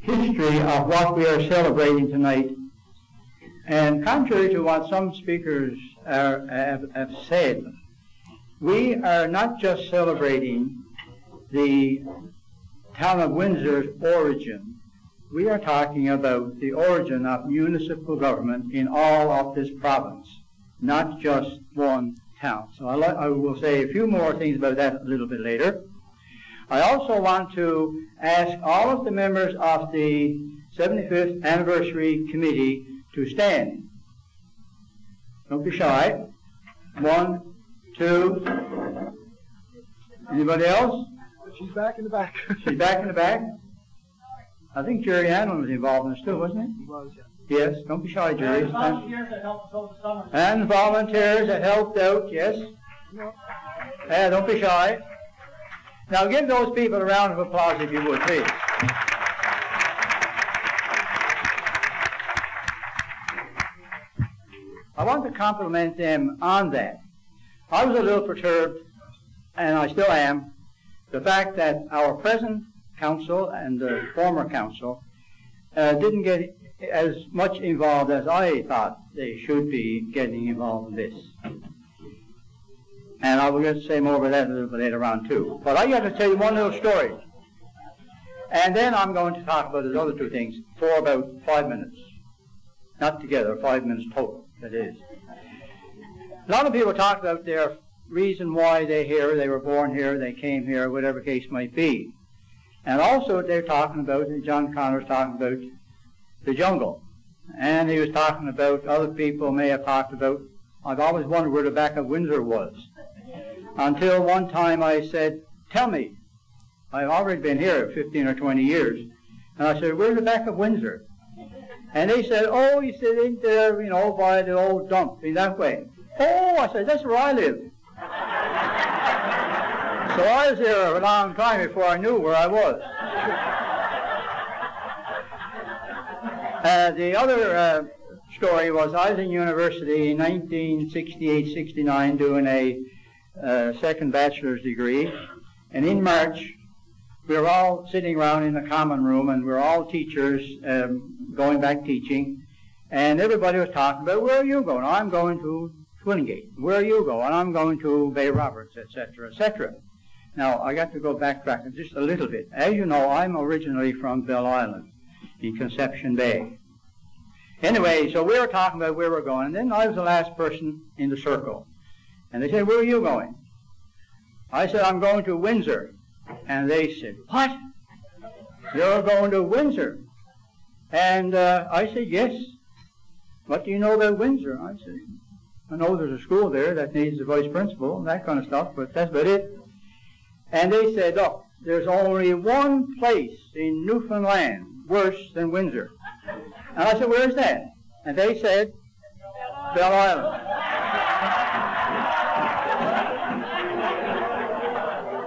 history of what we are celebrating tonight. And contrary to what some speakers have said, we are not just celebrating the town of Windsor's origin. We are talking about the origin of municipal government in all of this province, not just one town. So I will say a few more things about that a little bit later. I also want to ask all of the members of the 75th Anniversary Committee to stand. Don't be shy. 1, 2. Anybody else? She's back in the back. She's back in the back? I think Jerry Allen was involved in this too, wasn't he? He was, yeah. Yes, don't be shy, Jerry. And volunteers that helped us over the summer. And volunteers that helped out, yes. Don't be shy. Now give those people a round of applause if you would, please. I want to compliment them on that. I was a little perturbed, and I still am, the fact that our present council and the former council didn't get as much involved as I thought they should be getting involved in this. And I will get to say more about that a little bit later on too. But I got to tell you one little story. And then I'm going to talk about those other two things for about 5 minutes. Not together, 5 minutes total, that is. A lot of people talk about their reason why they're here, they were born here, they came here, whatever case might be. And also they're talking about, and John Connor's talking about the jungle. And he was talking about, other people may have talked about, I've always wondered where the back of Windsor was. Until one time I said, tell me, I've already been here 15 or 20 years. And I said, where's the back of Windsor? And they said, oh, he said, ain't there, you know, by the old dump, be that way. Oh, I said, that's where I live. So I was there a long time before I knew where I was. The other story was I was in university in 1968-69 doing a second bachelor's degree. And in March, we were all sitting around in the common room, and we were all teachers going back teaching. And everybody was talking about, where are you going? I'm going to Twillingate. Where are you going? I'm going to Bay Roberts, etc., etc. Now, I got to go backtrack just a little bit. As you know, I'm originally from Bell Island in Conception Bay. Anyway, so we were talking about where we're going, and then I was the last person in the circle. And they said, where are you going? I said, I'm going to Windsor. And they said, what? You're going to Windsor? And I said, yes. What do you know about Windsor? I said, I know there's a school there that needs a vice principal and that kind of stuff, but that's about it. And they said, look, there's only one place in Newfoundland worse than Windsor. And I said, where's that? And they said, Bell Island.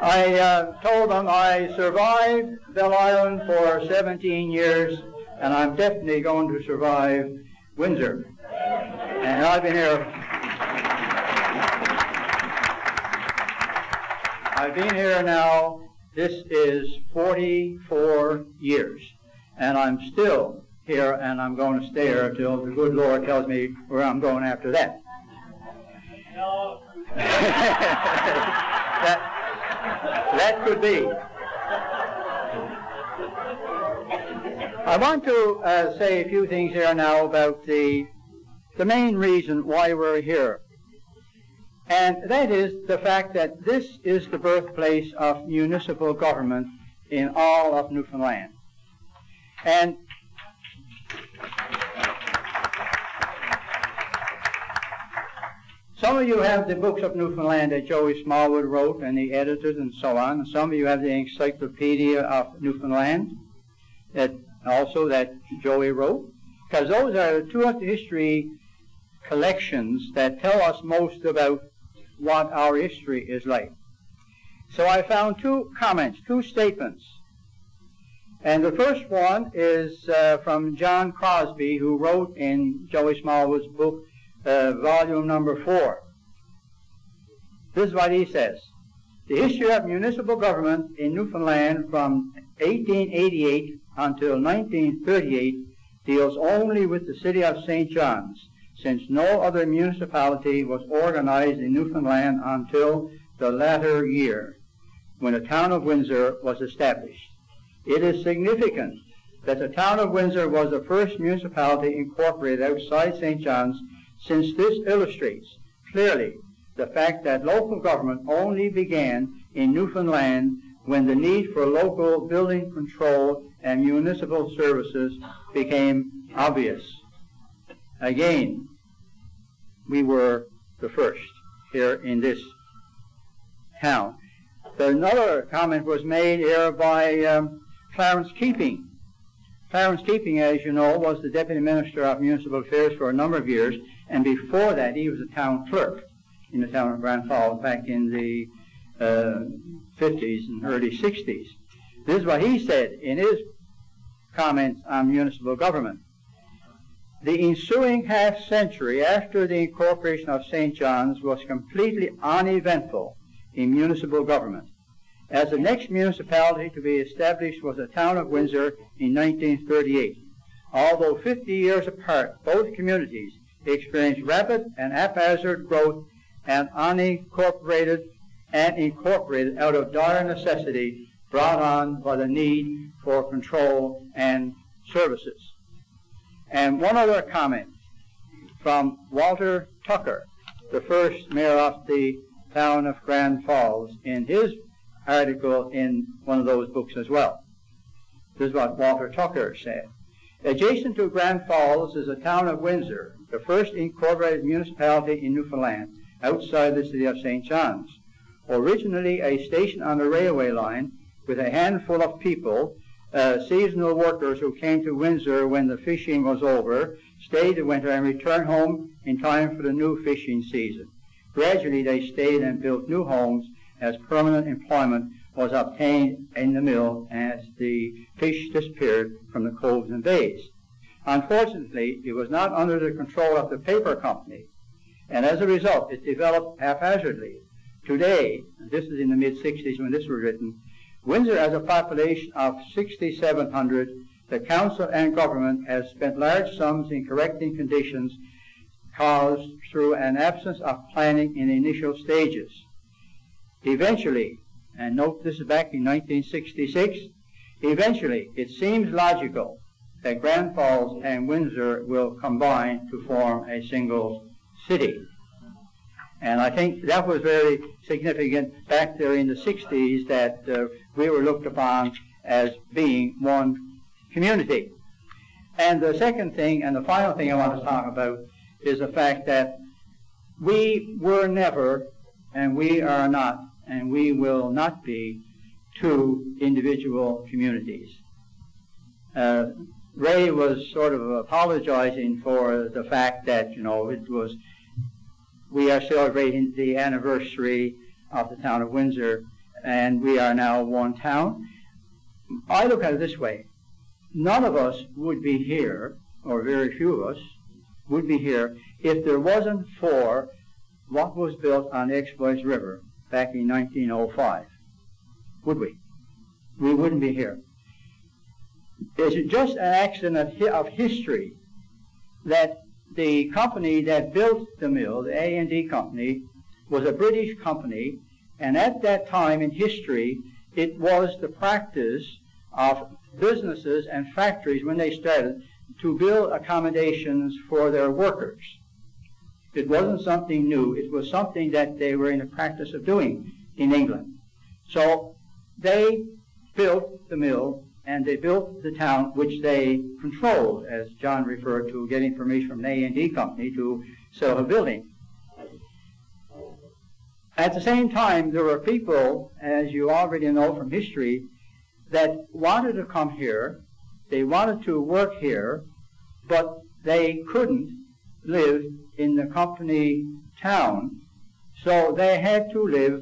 I told them I survived Bell Island for 17 years, and I'm definitely going to survive Windsor. And I've been here now, this is 44 years, and I'm still here, and I'm going to stay here until the good Lord tells me where I'm going after that. No. That could be. I want to say a few things here now about the main reason why we're here. And that is the fact that this is the birthplace of municipal government in all of Newfoundland. And some of you have the books of Newfoundland that Joey Smallwood wrote, and the editors and so on. Some of you have the Encyclopedia of Newfoundland that Joey wrote, because those are two of the history collections that tell us most about what our history is like. So I found two comments, two statements. And the first one is from John Crosby, who wrote in Joey Smallwood's book, volume number 4. This is what he says. The history of municipal government in Newfoundland from 1888 until 1938 deals only with the city of St. John's, since no other municipality was organized in Newfoundland until the latter year, when the town of Windsor was established. It is significant that the town of Windsor was the first municipality incorporated outside St. John's, since this illustrates clearly the fact that local government only began in Newfoundland when the need for local building control and municipal services became obvious. Again, we were the first here in this town. Another comment was made here by Clarence Keeping. Clarence Keeping, as you know, was the Deputy Minister of Municipal Affairs for a number of years, and before that he was a town clerk in the town of Grand Falls back in the 50s and early 60s. This is what he said in his comments on municipal government. The ensuing half-century after the incorporation of St. John's was completely uneventful in municipal government, as the next municipality to be established was the town of Windsor in 1938. Although 50 years apart, both communities experienced rapid and haphazard growth and incorporated out of dire necessity brought on by the need for control and services. And one other comment from Walter Tucker, the first mayor of the town of Grand Falls, in his article in one of those books as well. This is what Walter Tucker said. Adjacent to Grand Falls is the town of Windsor, the first incorporated municipality in Newfoundland, outside the city of St. John's. Originally a station on the railway line with a handful of people, seasonal workers who came to Windsor when the fishing was over, stayed the winter and returned home in time for the new fishing season. Gradually they stayed and built new homes as permanent employment was obtained in the mill as the fish disappeared from the coves and bays. Unfortunately, it was not under the control of the paper company, and as a result it developed haphazardly. Today, this is in the mid-60s when this was written, Windsor has a population of 6,700. The council and government has spent large sums in correcting conditions caused through an absence of planning in the initial stages. Eventually, and note this is back in 1966, eventually it seems logical that Grand Falls and Windsor will combine to form a single city. And I think that was very significant back there in the 60s, that we were looked upon as being one community. And the second thing, and the final thing I want to talk about, is the fact that we were never, and we are not, and we will not be, two individual communities. Ray was sort of apologizing for the fact that, we are celebrating the anniversary of the town of Windsor, and we are now one town. I look at it this way. None of us would be here, or very few of us would be here, if there wasn't for what was built on the Exploits River back in 1905. Would we? We wouldn't be here. Is it just an accident of history that the company that built the mill, the A&D company, was a British company, and at that time in history, it was the practice of businesses and factories when they started to build accommodations for their workers. It wasn't something new. It was something that they were in the practice of doing in England. So they built the mill, and they built the town which they controlled, as John referred to, getting permission from an A&D company to sell a building. At the same time, there were people, as you already know from history, that wanted to come here, they wanted to work here, but they couldn't live in the company town, so they had to live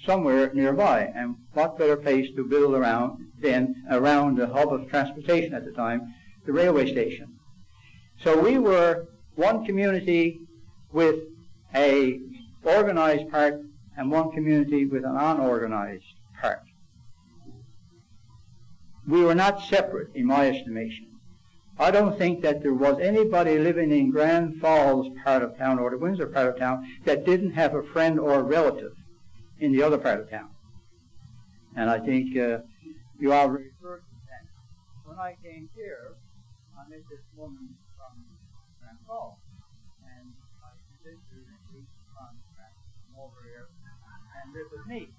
somewhere nearby. And what better place to build around than around the hub of transportation at the time, the railway station. So we were one community with a organized part and one community with an unorganized part. we were not separate in my estimation. I don't think that there was anybody living in Grand Falls part of town or the Windsor part of town that didn't have a friend or a relative in the other part of town. And I think you all referred to that. When I came here, I met this woman from Grand Falls, and I convinced her that she should come over here and live with me.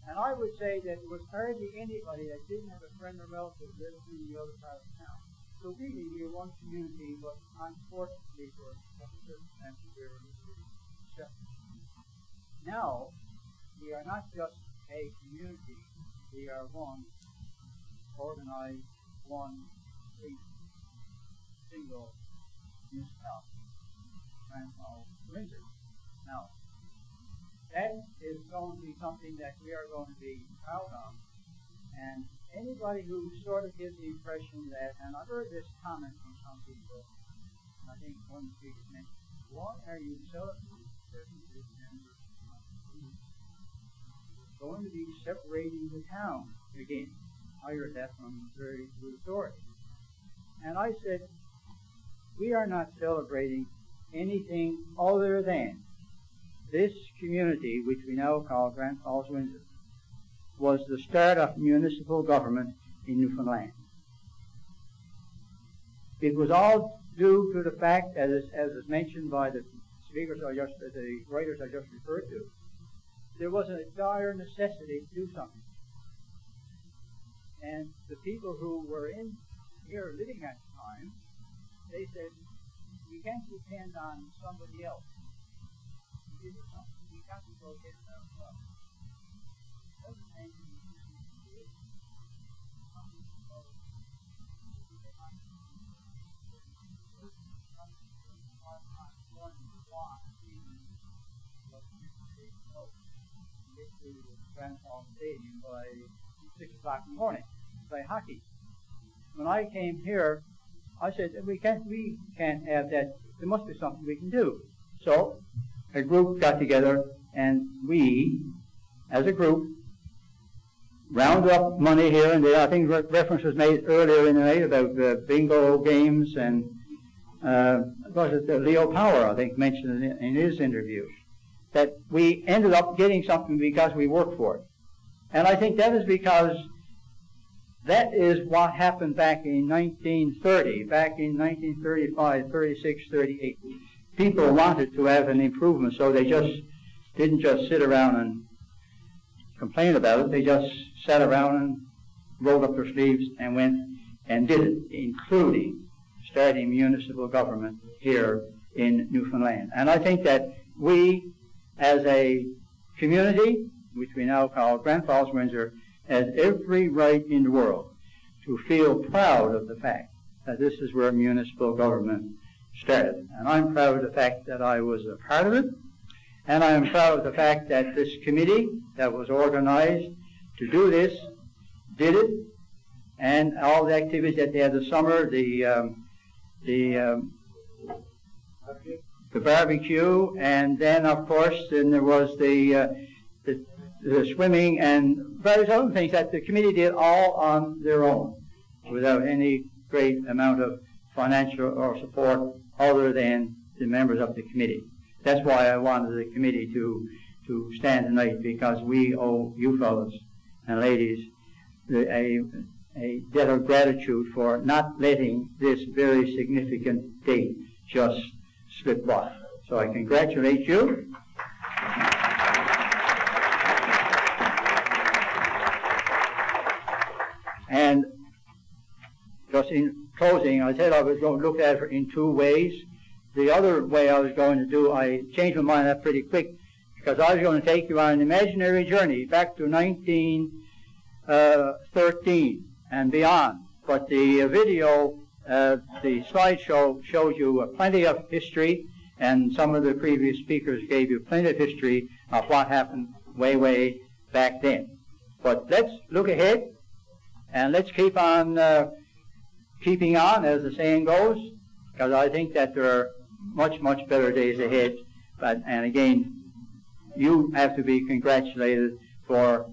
And I would say that there was hardly anybody that didn't have a friend or relative living in the other part of town. So really, we were one community, but unfortunately for circumstances, we were separate. Now, we are not just a community, we are one organized, one single municipality, Grand Falls, Windsor. Now, that is going to be something that we are going to be proud of. And anybody who sort of gives the impression that, and I've heard this comment from some people, I think one speaker mentioned, why are you celebrating certain members of the community? Going to be separating the town again. I heard that from very good authority. And I said, we are not celebrating anything other than this community, which we now call Grand Falls, Windsor, was the start of municipal government in Newfoundland. It was all due to the fact, as is mentioned by the speakers the writers I just referred to, there was a dire necessity to do something. And the people who were in here living at the time, they said, we can't depend on somebody else to give us something. We got to go get it ourselves. To the Grand Falls Stadium by 6 o'clock in the morning to play hockey. When I came here, I said, we can't have that. There must be something we can do. So a group got together, and we, as a group, rounded up money here and there. I think reference was made earlier in the night about the bingo games, and was it Leo Power, I think, mentioned in his interview, that we ended up getting something because we worked for it. And I think that is because that is what happened back in 1930, back in 1935, 36, 38. People wanted to have an improvement, so they just didn't just sit around and complain about it. They just sat around and rolled up their sleeves and went and did it, including starting municipal government here in Newfoundland. And I think that we, as a community, which we now call Grand Falls, Windsor, has every right in the world to feel proud of the fact that this is where municipal government started. And I'm proud of the fact that I was a part of it, and I am proud of the fact that this committee that was organized to do this did it, and all the activities that they had this summer, the barbecue, and then of course then there was the swimming and various other things that the committee did all on their own without any great amount of financial or support other than the members of the committee. That's why I wanted the committee to stand tonight, because we owe you fellows and ladies a debt of gratitude for not letting this very significant date just slip by. So I congratulate you. And just in closing, I said I was going to look at it in two ways. The other way I was going to do, I changed my mind that pretty quick, because I was going to take you on an imaginary journey back to 1913 and beyond. But the video, the slideshow shows you plenty of history, and some of the previous speakers gave you plenty of history of what happened way back then. But let's look ahead, and let's keep on keeping on, as the saying goes, because I think that there are much better days ahead. And again, you have to be congratulated for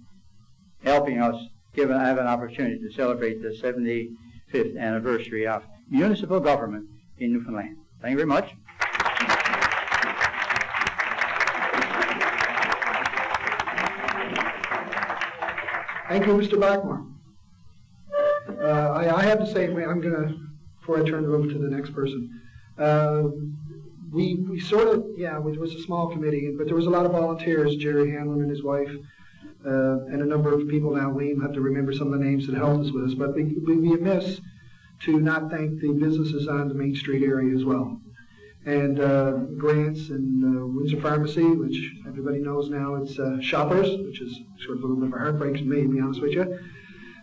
helping us have an opportunity to celebrate the 75th anniversary of municipal government in Newfoundland. Thank you very much. Thank you, Mr. Blackmore. I have to say, I'm going to, before I turn it over to the next person, we sort of, yeah, it was a small committee, but there was a lot of volunteers, Jerry Hanlon and his wife, and a number of people now. Wayne have to remember some of the names that helped us with us, but we'd be amiss to not thank the businesses on the Main Street area as well. And Grants and Windsor Pharmacy, which everybody knows now, it's Shoppers, which is sort of a little bit of a heartbreak to me, to be honest with you.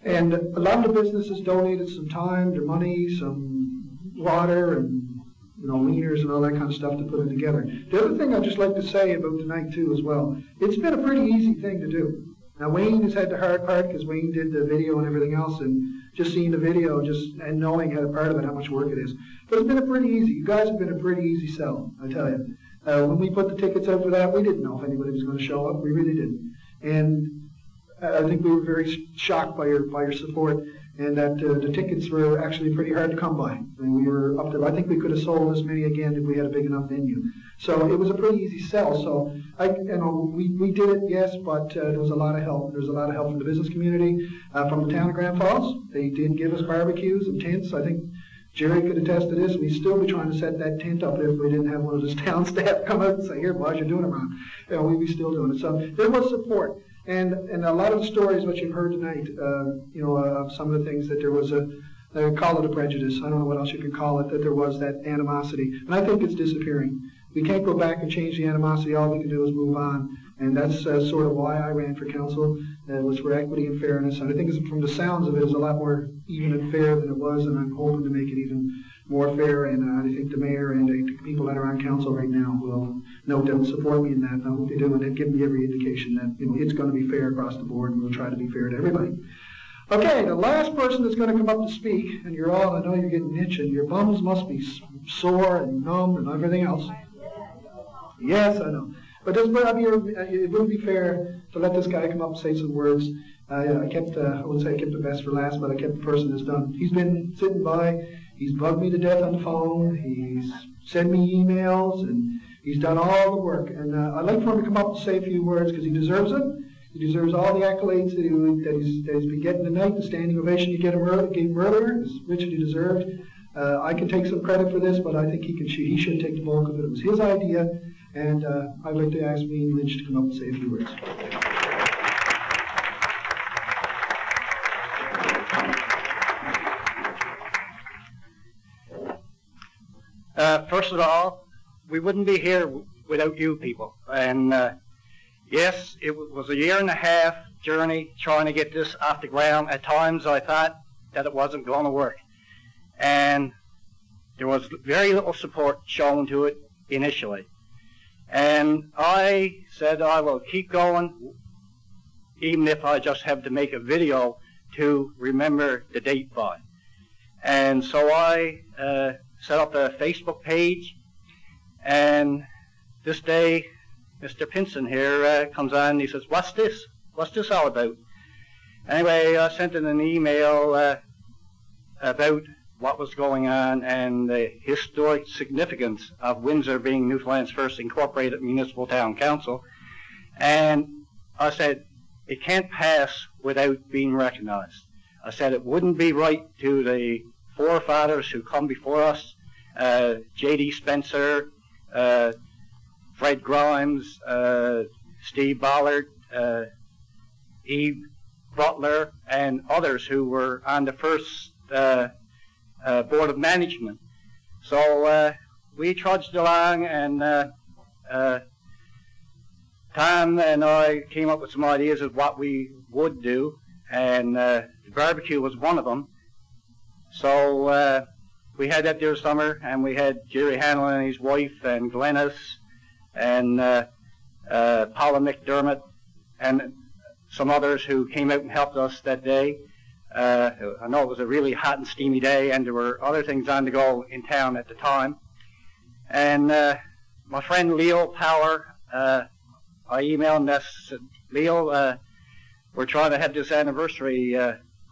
And a lot of the businesses donated some time, their money, some water, and wieners and all that kind of stuff to put it together. The other thing I'd just like to say about tonight too as well, it's been a pretty easy thing to do. Now Wayne has had the hard part because Wayne did the video and everything else, and just seeing the video and knowing how part of it, how much work it is. But it's been a pretty easy. You guys have been a pretty easy sell, I tell you. When we put the tickets out for that, we didn't know if anybody was going to show up. We really didn't. And I think we were very shocked by your support, and that the tickets were actually pretty hard to come by. And we were up to, I think we could have sold as many again if we had a big enough venue. So it was a pretty easy sell. So we did it, yes, but there was a lot of help. There was a lot of help from the business community, from the town of Grand Falls. They did give us barbecues and tents. I think Jerry could attest to this. We'd still be trying to set that tent up if we didn't have one of those town staff come out and say, "Here, boss, you're doing it wrong." We'd be still doing it. So there was support. And a lot of the stories which you've heard tonight, some of the things that there was they call it a prejudice. I don't know what else you could call it, that there was that animosity. And I think it's disappearing. We can't go back and change the animosity. All we can do is move on. And that's sort of why I ran for council. It was for equity and fairness. And I think from the sounds of it, it's a lot more even and fair than it was. And I'm hoping to make it even more fair. And I think the mayor and the people that are on council right now will note that and support me in that. And I hope they do. And they've given me every indication that it's going to be fair across the board. And we'll try to be fair to everybody. Okay, the last person that's going to come up to speak, and you're all, I know you're getting itching. Your bums must be sore and numb and everything else. Yes, I know. But it wouldn't be fair to let this guy come up and say some words. I wouldn't say I kept the best for last, but I kept the person that's done. He's been sitting by. He's bugged me to death on the phone. He's sent me emails, and he's done all the work. And I'd like for him to come up and say a few words because he deserves it. He deserves all the accolades that he's been getting tonight. The standing ovation you gave him earlier is richly deserved. I can take some credit for this, but I think he should take the bulk of it. It was his idea. And I'd like to ask Wayne Lynch to come up and say a few words. First of all, we wouldn't be here without you people. And yes, it was a 1.5-year journey trying to get this off the ground. At times I thought that it wasn't going to work. And there was very little support shown to it initially. And I said I will keep going, even if I just have to make a video to remember the date by. And so I set up a Facebook page, and this day Mr. Pinson here comes on and he says, "What's this? What's this all about?" Anyway, I sent in an email about what was going on and the historic significance of Windsor being Newfoundland's first incorporated municipal town council. And I said, it can't pass without being recognized. I said it wouldn't be right to the forefathers who come before us, J.D. Spencer, Fred Grimes, Steve Ballard, Eve Butler, and others who were on the first Board of Management. So we trudged along, and Tom and I came up with some ideas of what we would do, and the barbecue was one of them. So we had that there summer, and we had Jerry Hanlon and his wife, and Glennis, and Paula McDermott, and some others who came out and helped us that day. I know it was a really hot and steamy day, and there were other things on the go in town at the time. And my friend Leo Power, I emailed him and said, "Leo, we're trying to have this anniversary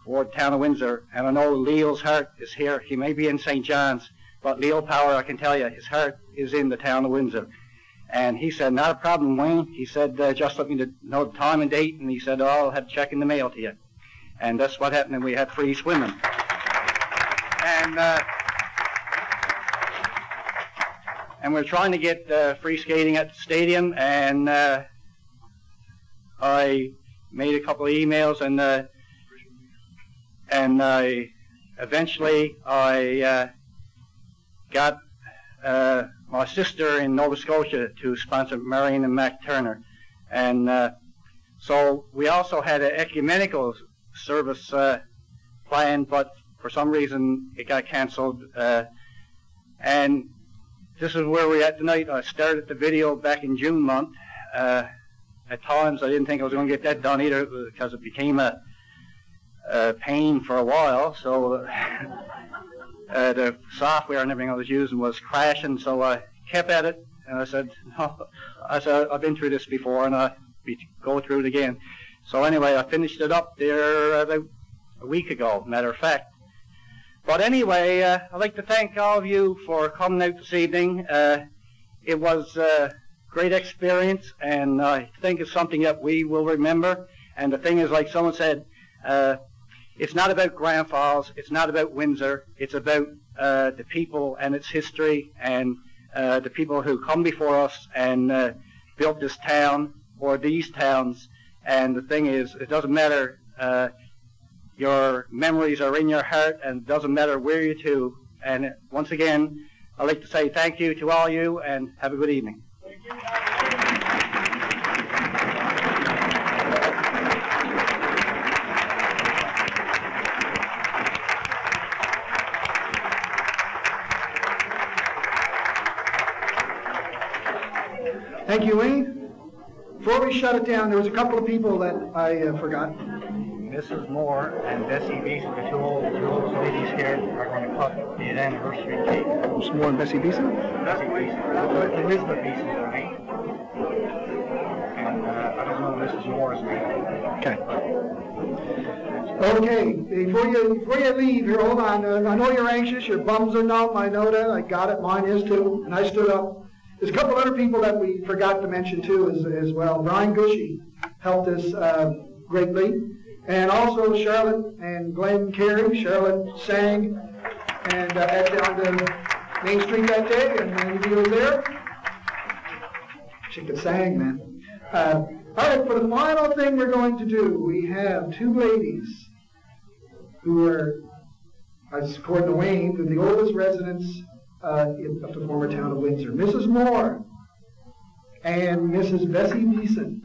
for the town of Windsor, and I know Leo's heart is here. He may be in St. John's, but Leo Power, I can tell you, his heart is in the town of Windsor. And he said, not a problem, Wayne. He said, just let me know the time and date, and he said, oh, I'll have a check in the mail to you. And that's what happened, and we had free swimming. And we're trying to get free skating at the stadium, and I made a couple of emails, and eventually I got my sister in Nova Scotia to sponsor Marion and Mac Turner. And so we also had an ecumenical service planned, but for some reason it got canceled. And this is where we're at tonight. I started the video back in June month. At times I didn't think I was going to get that done either, because it became a pain for a while. So the software and everything I was using was crashing, so I kept at it, and I said, no. I've been through this before, and I'll go through it again. So anyway, I finished it up there about a week ago, matter of fact. But anyway, I'd like to thank all of you for coming out this evening. It was a great experience, and I think it's something that we will remember. And the thing is, like someone said, it's not about Grand Falls, it's not about Windsor, it's about the people and its history, and the people who come before us and built this town or these towns. And the thing is, it doesn't matter, your memories are in your heart, and it doesn't matter where you're to. And once again, I'd like to say thank you to all you, and have a good evening. Thank you, Wayne. Before we shut it down, there was a couple of people that I forgot. Mrs. Moore and Bessie Beeson, the two old ladies here, are going to cut the anniversary cake. Mrs. Moore and Bessie Beeson? Bessie Beeson, Elizabeth Beeson is her name. And I don't know Mrs. Moore's name. Okay. Okay, before you leave here, hold on. I know you're anxious, your bums are numb, I know that, I got it, mine is too, and I stood up. There's a couple other people that we forgot to mention too as well. Brian Gushy helped us greatly. And also Charlotte and Glenn Carey. Charlotte sang and on the Main Street that day, and he was there. She could sing, man. All right, for the final thing we're going to do, we have two ladies who are, according to Wayne, the oldest residents of the former town of Windsor. Mrs. Moore and Mrs. Bessie Beeson.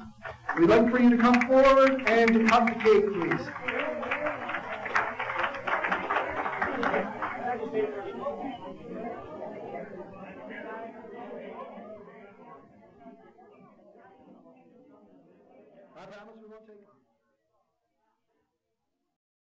We'd like for you to come forward and to cut the cake, please. I promise we won't take long.